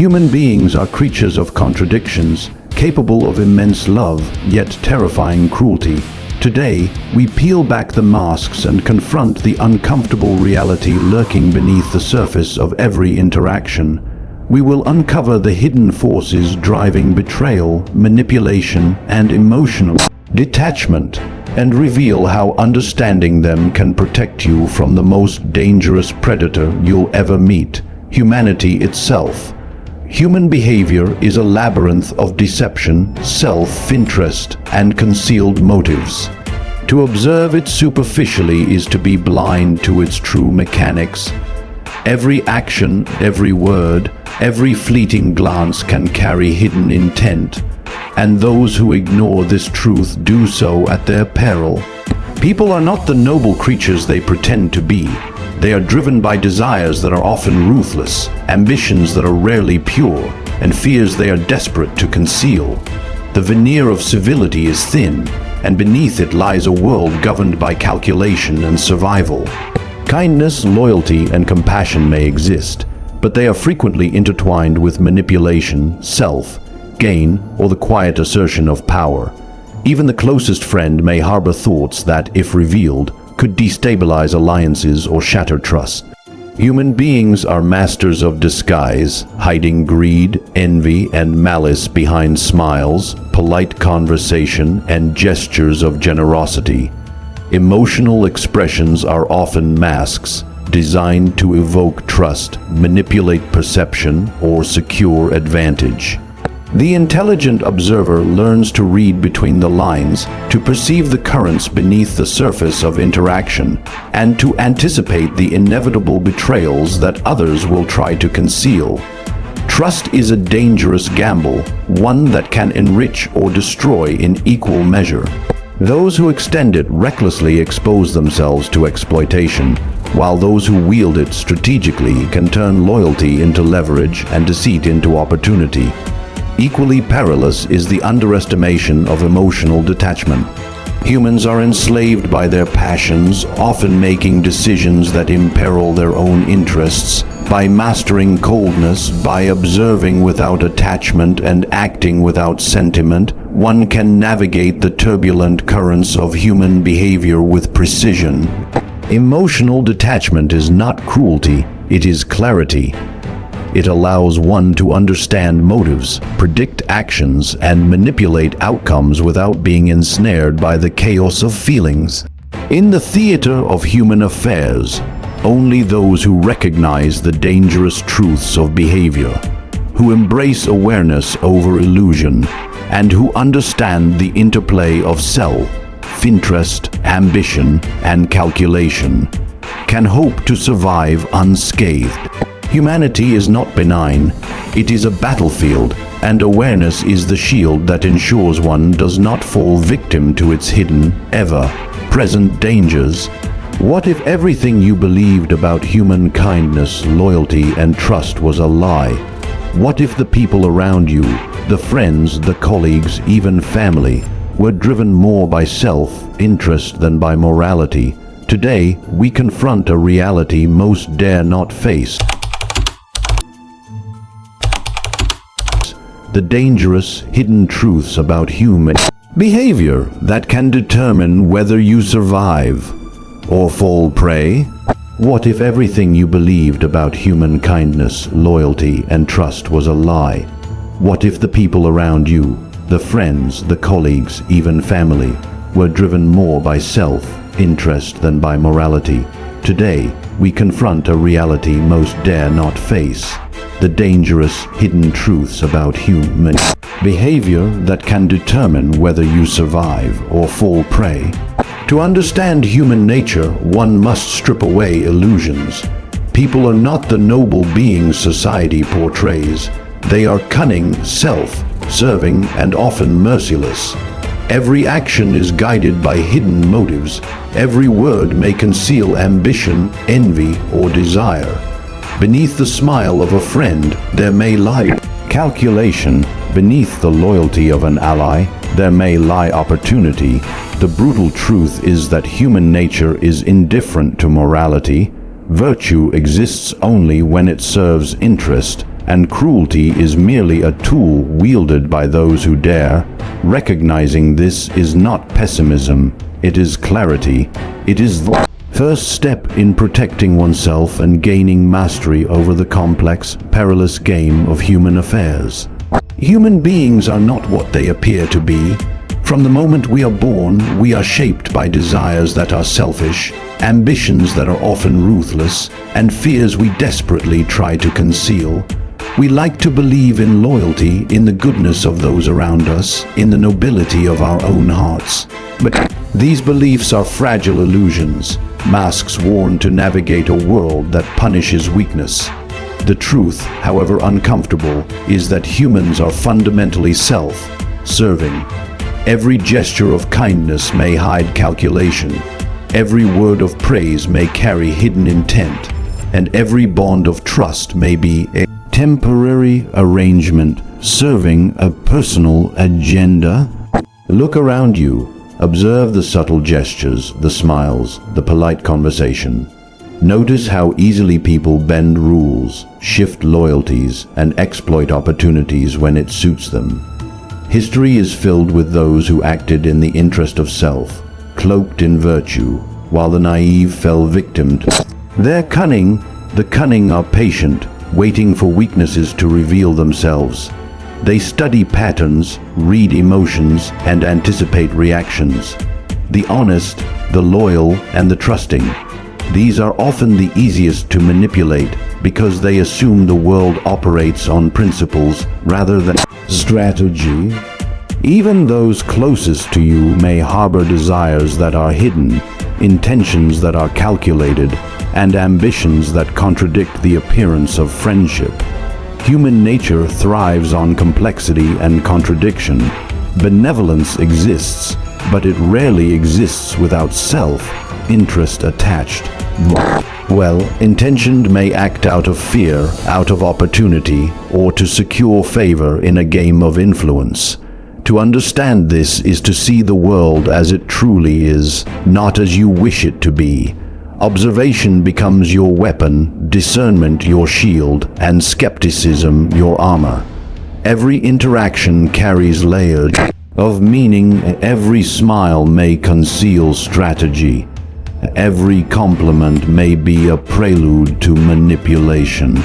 Human beings are creatures of contradictions, capable of immense love, yet terrifying cruelty. Today, we peel back the masks and confront the uncomfortable reality lurking beneath the surface of every interaction. We will uncover the hidden forces driving betrayal, manipulation, and emotional detachment, and reveal how understanding them can protect you from the most dangerous predator you'll ever meet, humanity itself. Human behavior is a labyrinth of deception, self-interest, and concealed motives. To observe it superficially is to be blind to its true mechanics. Every action, every word, every fleeting glance can carry hidden intent, and those who ignore this truth do so at their peril. People are not the noble creatures they pretend to be. They are driven by desires that are often ruthless, ambitions that are rarely pure, and fears they are desperate to conceal. The veneer of civility is thin, and beneath it lies a world governed by calculation and survival. Kindness, loyalty, and compassion may exist, but they are frequently intertwined with manipulation, self-gain, or the quiet assertion of power. Even the closest friend may harbor thoughts that, if revealed, could destabilize alliances or shatter trust. Human beings are masters of disguise, hiding greed, envy, and malice behind smiles, polite conversation, and gestures of generosity. Emotional expressions are often masks, designed to evoke trust, manipulate perception, or secure advantage. The intelligent observer learns to read between the lines, to perceive the currents beneath the surface of interaction, and to anticipate the inevitable betrayals that others will try to conceal. Trust is a dangerous gamble, one that can enrich or destroy in equal measure. Those who extend it recklessly expose themselves to exploitation, while those who wield it strategically can turn loyalty into leverage and deceit into opportunity. Equally perilous is the underestimation of emotional detachment. Humans are enslaved by their passions, often making decisions that imperil their own interests. By mastering coldness, by observing without attachment and acting without sentiment, one can navigate the turbulent currents of human behavior with precision. Emotional detachment is not cruelty, it is clarity. It allows one to understand motives, predict actions, and manipulate outcomes without being ensnared by the chaos of feelings. In the theater of human affairs, only those who recognize the dangerous truths of behavior, who embrace awareness over illusion, and who understand the interplay of self-interest, ambition, and calculation, can hope to survive unscathed. Humanity is not benign, it is a battlefield, and awareness is the shield that ensures one does not fall victim to its hidden, ever-present dangers. What if everything you believed about human kindness, loyalty, and trust was a lie? What if the people around you, the friends, the colleagues, even family, were driven more by self-interest than by morality? Today, we confront a reality most dare not face. The dangerous, hidden truths about human behavior that can determine whether you survive or fall prey. What if everything you believed about human kindness, loyalty, and trust was a lie? What if the people around you, the friends, the colleagues, even family, were driven more by self-interest than by morality? Today, we confront a reality most dare not face. The dangerous, hidden truths about human behavior that can determine whether you survive or fall prey. To understand human nature, one must strip away illusions. People are not the noble beings society portrays. They are cunning, self-serving, and often merciless. Every action is guided by hidden motives. Every word may conceal ambition, envy, or desire. Beneath the smile of a friend, there may lie calculation. Beneath the loyalty of an ally, there may lie opportunity. The brutal truth is that human nature is indifferent to morality. Virtue exists only when it serves interest, and cruelty is merely a tool wielded by those who dare. Recognizing this is not pessimism, it is clarity. It is the first step in protecting oneself and gaining mastery over the complex, perilous game of human affairs. Human beings are not what they appear to be. From the moment we are born, we are shaped by desires that are selfish, ambitions that are often ruthless, and fears we desperately try to conceal. We like to believe in loyalty, in the goodness of those around us, in the nobility of our own hearts. But these beliefs are fragile illusions, masks worn to navigate a world that punishes weakness. The truth, however uncomfortable, is that humans are fundamentally self-serving. Every gesture of kindness may hide calculation. Every word of praise may carry hidden intent. And every bond of trust may be a temporary arrangement serving a personal agenda. Look around you. Observe the subtle gestures, the smiles, the polite conversation. Notice how easily people bend rules, shift loyalties, and exploit opportunities when it suits them. History is filled with those who acted in the interest of self, cloaked in virtue, while the naive fell victim to their cunning. The cunning are patient, waiting for weaknesses to reveal themselves. They study patterns, read emotions, and anticipate reactions. The honest, the loyal, and the trusting. These are often the easiest to manipulate because they assume the world operates on principles rather than strategy. Even those closest to you may harbor desires that are hidden, intentions that are calculated, and ambitions that contradict the appearance of friendship. Human nature thrives on complexity and contradiction. Benevolence exists, but it rarely exists without self-interest attached. Well-intentioned may act out of fear, out of opportunity, or to secure favor in a game of influence. To understand this is to see the world as it truly is, not as you wish it to be. Observation becomes your weapon, discernment your shield, and skepticism your armor. Every interaction carries layers of meaning. Every smile may conceal strategy. Every compliment may be a prelude to manipulation.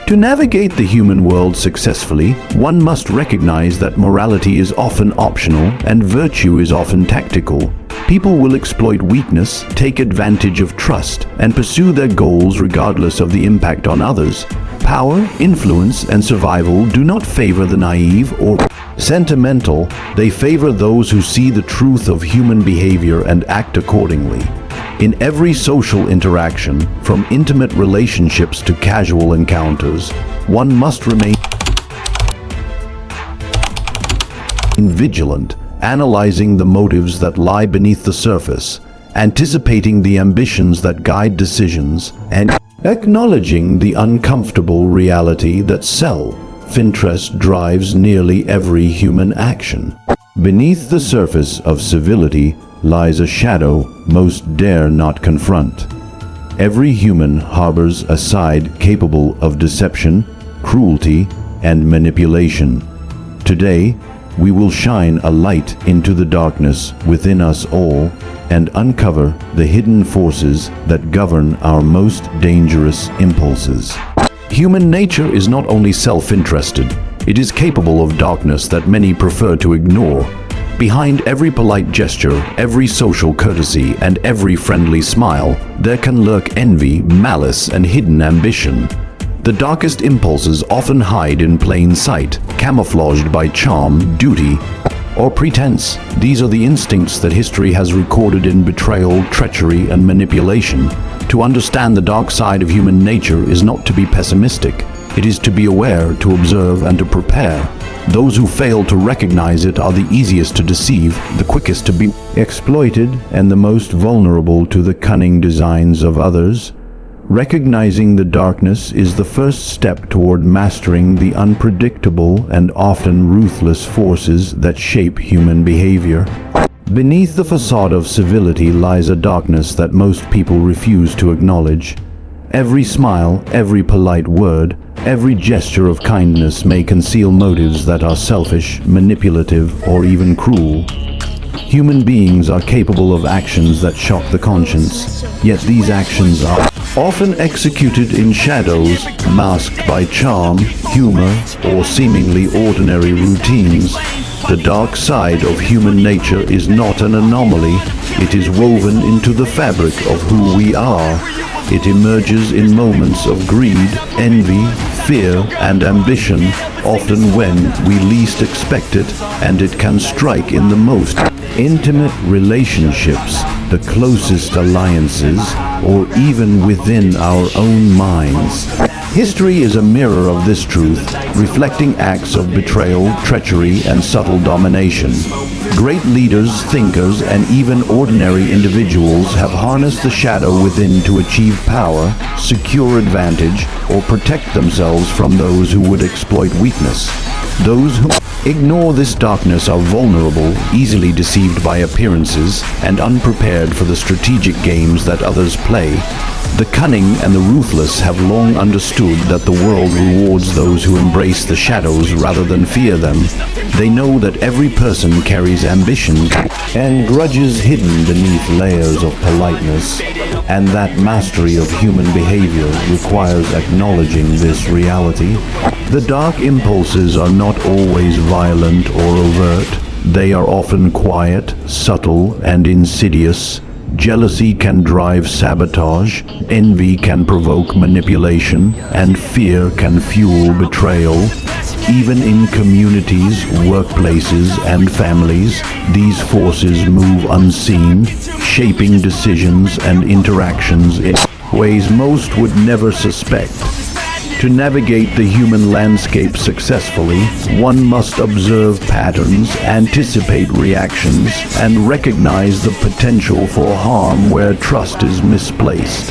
To navigate the human world successfully, one must recognize that morality is often optional and virtue is often tactical. People will exploit weakness, take advantage of trust, and pursue their goals regardless of the impact on others. Power, influence, and survival do not favor the naive or sentimental. They favor those who see the truth of human behavior and act accordingly. In every social interaction, from intimate relationships to casual encounters, one must remain vigilant, analyzing the motives that lie beneath the surface, anticipating the ambitions that guide decisions, and acknowledging the uncomfortable reality that self-interest drives nearly every human action. Beneath the surface of civility lies a shadow most dare not confront. Every human harbors a side capable of deception, cruelty, and manipulation. Today, we will shine a light into the darkness within us all and uncover the hidden forces that govern our most dangerous impulses. Human nature is not only self-interested, it is capable of darkness that many prefer to ignore. Behind every polite gesture, every social courtesy, and every friendly smile, there can lurk envy, malice, and hidden ambition. The darkest impulses often hide in plain sight, camouflaged by charm, duty, or pretense. These are the instincts that history has recorded in betrayal, treachery, and manipulation. To understand the dark side of human nature is not to be pessimistic. It is to be aware, to observe, and to prepare. Those who fail to recognize it are the easiest to deceive, the quickest to be exploited, and the most vulnerable to the cunning designs of others. Recognizing the darkness is the first step toward mastering the unpredictable and often ruthless forces that shape human behavior. Beneath the facade of civility lies a darkness that most people refuse to acknowledge. Every smile, every polite word, Every gesture of kindness may conceal motives that are selfish, manipulative, or even cruel. Human beings are capable of actions that shock the conscience, yet these actions are often executed in shadows, masked by charm, humor, or seemingly ordinary routines. The dark side of human nature is not an anomaly, it is woven into the fabric of who we are. It emerges in moments of greed, envy, fear, and ambition, often when we least expect it, and it can strike in the most intimate relationships, the closest alliances, or even within our own minds. History is a mirror of this truth, reflecting acts of betrayal, treachery, and subtle domination. Great leaders, thinkers, and even ordinary individuals have harnessed the shadow within to achieve power, secure advantage, or protect themselves from those who would exploit weakness. Those who ignore this darkness are vulnerable, easily deceived by appearances, and unprepared for the strategic games that others play. The cunning and the ruthless have long understood that the world rewards those who embrace the shadows rather than fear them. They know that every person carries ambition and grudges hidden beneath layers of politeness, and that mastery of human behavior requires acknowledging this reality. The dark impulses are not always violent or overt. They are often quiet, subtle, and insidious. Jealousy can drive sabotage, envy can provoke manipulation, and fear can fuel betrayal. Even in communities, workplaces, and families, these forces move unseen, shaping decisions and interactions in ways most would never suspect. To navigate the human landscape successfully, one must observe patterns, anticipate reactions, and recognize the potential for harm where trust is misplaced.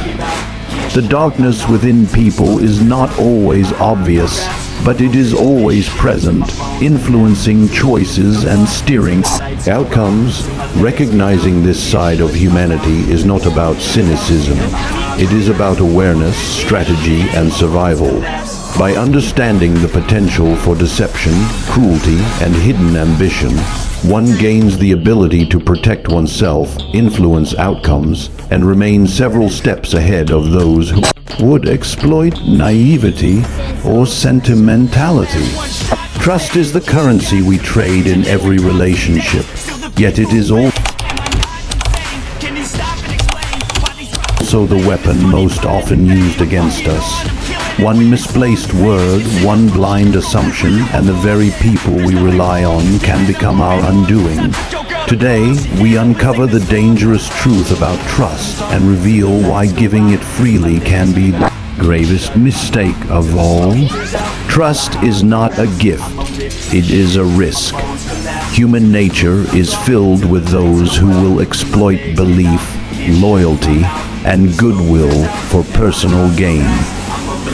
The darkness within people is not always obvious, but it is always present, influencing choices and steering outcomes. Recognizing this side of humanity is not about cynicism. It is about awareness, strategy, and survival. By understanding the potential for deception, cruelty, and hidden ambition, one gains the ability to protect oneself, influence outcomes, and remain several steps ahead of those who would exploit naivety or sentimentality. Trust is the currency we trade in every relationship, yet it is also the weapon most often used against us. One misplaced word, one blind assumption, and the very people we rely on can become our undoing. Today, we uncover the dangerous truth about trust and reveal why giving it freely can be the gravest mistake of all. Trust is not a gift, it is a risk. Human nature is filled with those who will exploit belief, loyalty, and goodwill for personal gain.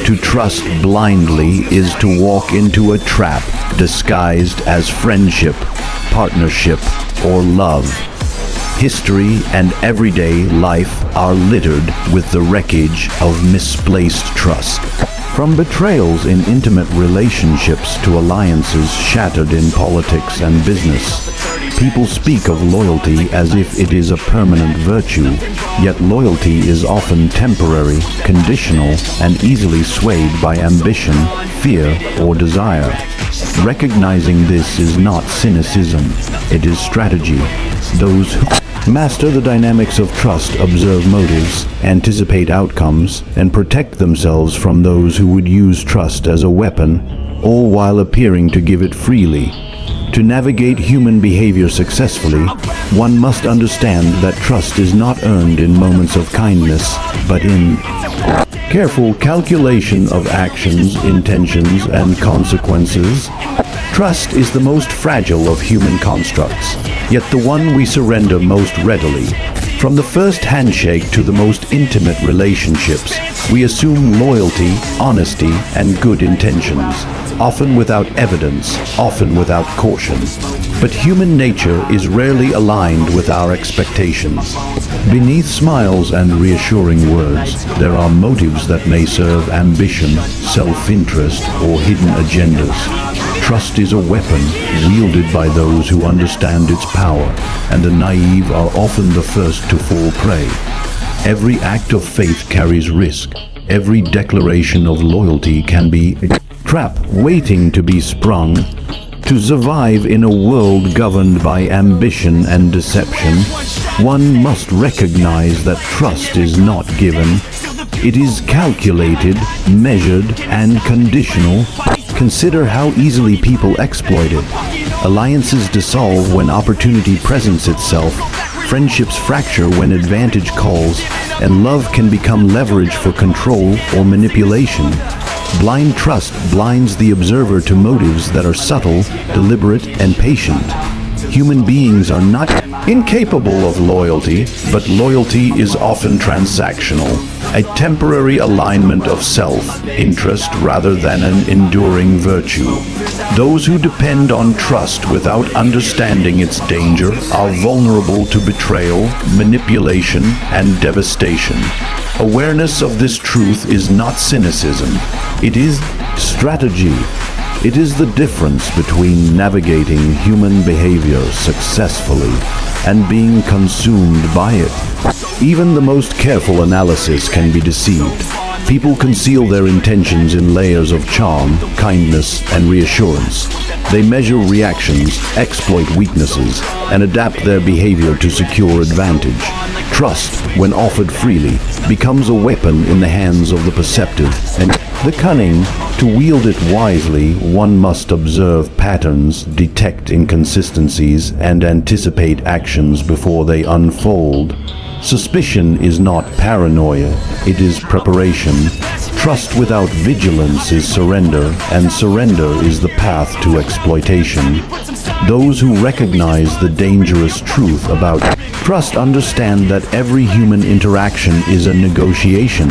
To trust blindly is to walk into a trap disguised as friendship, partnership, or love. History and everyday life are littered with the wreckage of misplaced trust. From betrayals in intimate relationships to alliances shattered in politics and business, people speak of loyalty as if it is a permanent virtue, yet loyalty is often temporary, conditional, and easily swayed by ambition, fear, or desire. Recognizing this is not cynicism, it is strategy. Those who master the dynamics of trust observe motives, anticipate outcomes, and protect themselves from those who would use trust as a weapon, all while appearing to give it freely. To navigate human behavior successfully, one must understand that trust is not earned in moments of kindness, but in careful calculation of actions, intentions, and consequences. Trust is the most fragile of human constructs, yet the one we surrender most readily. From the first handshake to the most intimate relationships, we assume loyalty, honesty, and good intentions, often without evidence, often without caution. But human nature is rarely aligned with our expectations. Beneath smiles and reassuring words, there are motives that may serve ambition, self-interest, or hidden agendas. Trust is a weapon wielded by those who understand its power, and the naive are often the first to fall prey. Every act of faith carries risk. Every declaration of loyalty can be a trap waiting to be sprung. To survive in a world governed by ambition and deception, one must recognize that trust is not given. It is calculated, measured, and conditional. Consider how easily people exploit it. Alliances dissolve when opportunity presents itself, friendships fracture when advantage calls, and love can become leverage for control or manipulation. Blind trust blinds the observer to motives that are subtle, deliberate, and patient. Human beings are not incapable of loyalty, but loyalty is often transactional, a temporary alignment of self-interest rather than an enduring virtue. Those who depend on trust without understanding its danger are vulnerable to betrayal, manipulation, and devastation. Awareness of this truth is not cynicism. It is strategy. It is the difference between navigating human behavior successfully and being consumed by it. Even the most careful analysis can be deceived. People conceal their intentions in layers of charm, kindness, and reassurance. They measure reactions, exploit weaknesses, and adapt their behavior to secure advantage. Trust, when offered freely, becomes a weapon in the hands of the perceptive and the cunning. To wield it wisely, one must observe patterns, detect inconsistencies, and anticipate actions before they unfold. Suspicion is not paranoia, it is preparation. Trust without vigilance is surrender, and surrender is the path to exploitation. Those who recognize the dangerous truth about trust understand that every human interaction is a negotiation.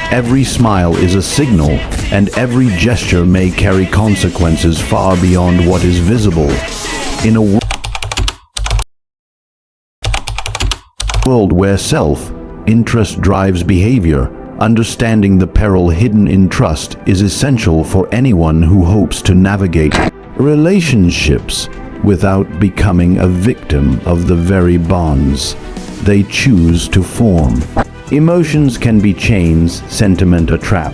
Every smile is a signal, and every gesture may carry consequences far beyond what is visible. In a world where self-interest drives behavior, understanding the peril hidden in trust is essential for anyone who hopes to navigate relationships without becoming a victim of the very bonds they choose to form. Emotions can be chains, sentiment a trap.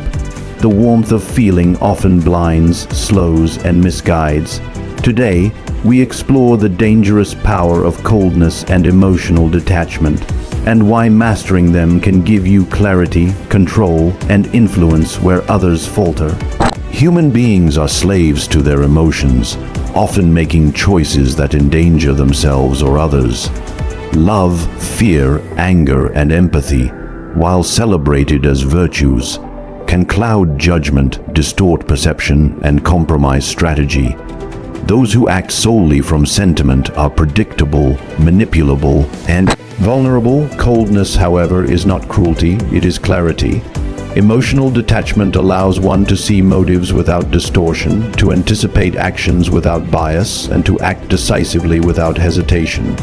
The warmth of feeling often blinds, slows, and misguides. Today, we explore the dangerous power of coldness and emotional detachment, and why mastering them can give you clarity, control, and influence where others falter. Human beings are slaves to their emotions, often making choices that endanger themselves or others. Love, fear, anger, and empathy, while celebrated as virtues, can cloud judgment, distort perception, and compromise strategy. Those who act solely from sentiment are predictable, manipulable, and vulnerable. Coldness, however, is not cruelty, it is clarity. Emotional detachment allows one to see motives without distortion, to anticipate actions without bias, and to act decisively without hesitation.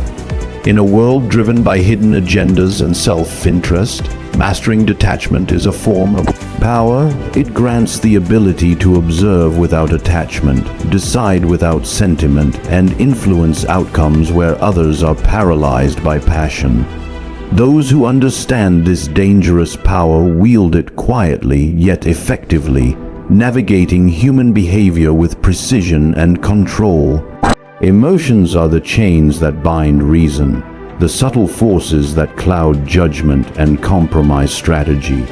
In a world driven by hidden agendas and self-interest, mastering detachment is a form of power. It grants the ability to observe without attachment, decide without sentiment, and influence outcomes where others are paralyzed by passion. Those who understand this dangerous power wield it quietly yet effectively, navigating human behavior with precision and control. Emotions are the chains that bind reason, the subtle forces that cloud judgment and compromise strategy.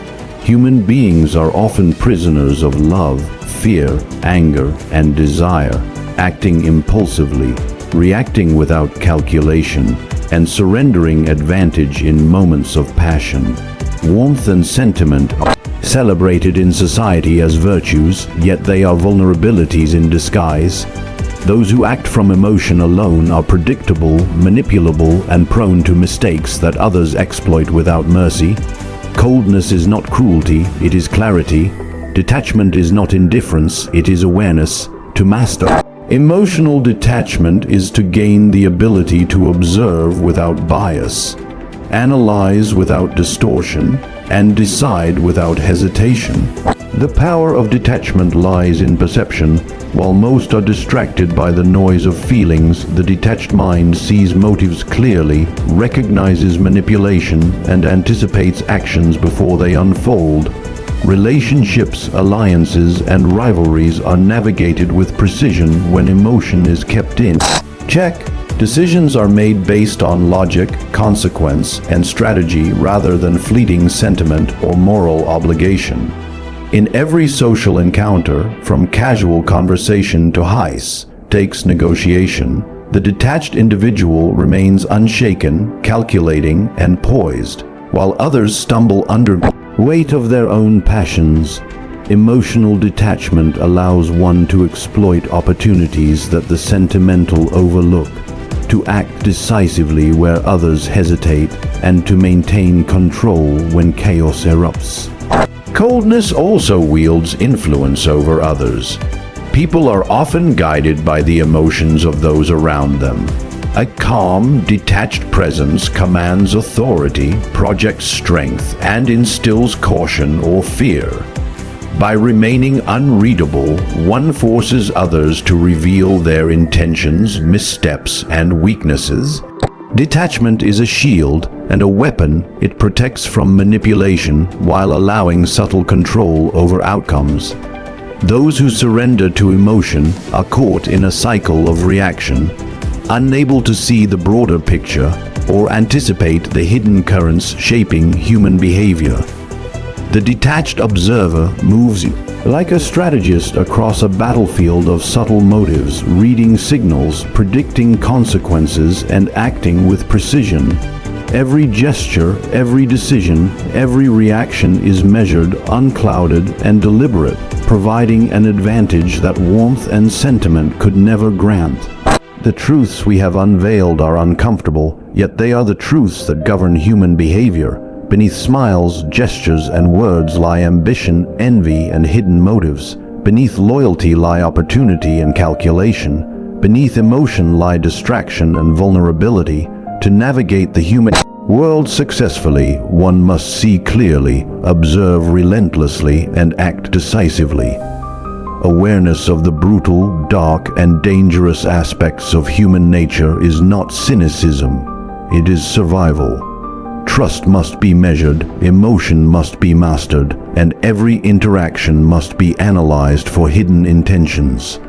Human beings are often prisoners of love, fear, anger, and desire, acting impulsively, reacting without calculation, and surrendering advantage in moments of passion. Warmth and sentiment are celebrated in society as virtues, yet they are vulnerabilities in disguise. Those who act from emotion alone are predictable, manipulable, and prone to mistakes that others exploit without mercy. Coldness is not cruelty, it is clarity. Detachment is not indifference, it is awareness. To master emotional detachment is to gain the ability to observe without bias, analyze without distortion, and decide without hesitation. The power of detachment lies in perception. While most are distracted by the noise of feelings, the detached mind sees motives clearly, recognizes manipulation, and anticipates actions before they unfold. Relationships, alliances, and rivalries are navigated with precision when emotion is kept in check. Decisions are made based on logic, consequence, and strategy rather than fleeting sentiment or moral obligation. In every social encounter, from casual conversation to high-stakes negotiation, the detached individual remains unshaken, calculating, and poised, while others stumble under the weight of their own passions. Emotional detachment allows one to exploit opportunities that the sentimental overlook, to act decisively where others hesitate, and to maintain control when chaos erupts. Coldness also wields influence over others. People are often guided by the emotions of those around them. A calm, detached presence commands authority, projects strength, and instills caution or fear. By remaining unreadable, one forces others to reveal their intentions, missteps, and weaknesses. Detachment is a shield and a weapon. It protects from manipulation while allowing subtle control over outcomes. Those who surrender to emotion are caught in a cycle of reaction, unable to see the broader picture or anticipate the hidden currents shaping human behavior. The detached observer moves like a strategist across a battlefield of subtle motives, reading signals, predicting consequences, and acting with precision. Every gesture, every decision, every reaction is measured, unclouded, and deliberate, providing an advantage that warmth and sentiment could never grant. The truths we have unveiled are uncomfortable, yet they are the truths that govern human behavior. Beneath smiles, gestures, and words lie ambition, envy, and hidden motives. Beneath loyalty lie opportunity and calculation. Beneath emotion lie distraction and vulnerability. To navigate the human world successfully, one must see clearly, observe relentlessly, and act decisively. Awareness of the brutal, dark, and dangerous aspects of human nature is not cynicism, it is survival. Trust must be measured, emotion must be mastered, and every interaction must be analyzed for hidden intentions.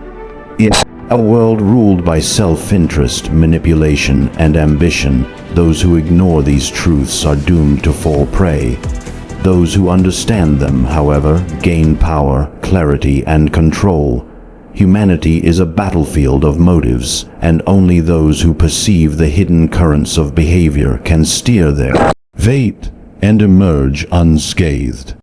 In a world ruled by self-interest, manipulation, and ambition, those who ignore these truths are doomed to fall prey. Those who understand them, however, gain power, clarity, and control. Humanity is a battlefield of motives, and only those who perceive the hidden currents of behavior can steer their fate and emerge unscathed.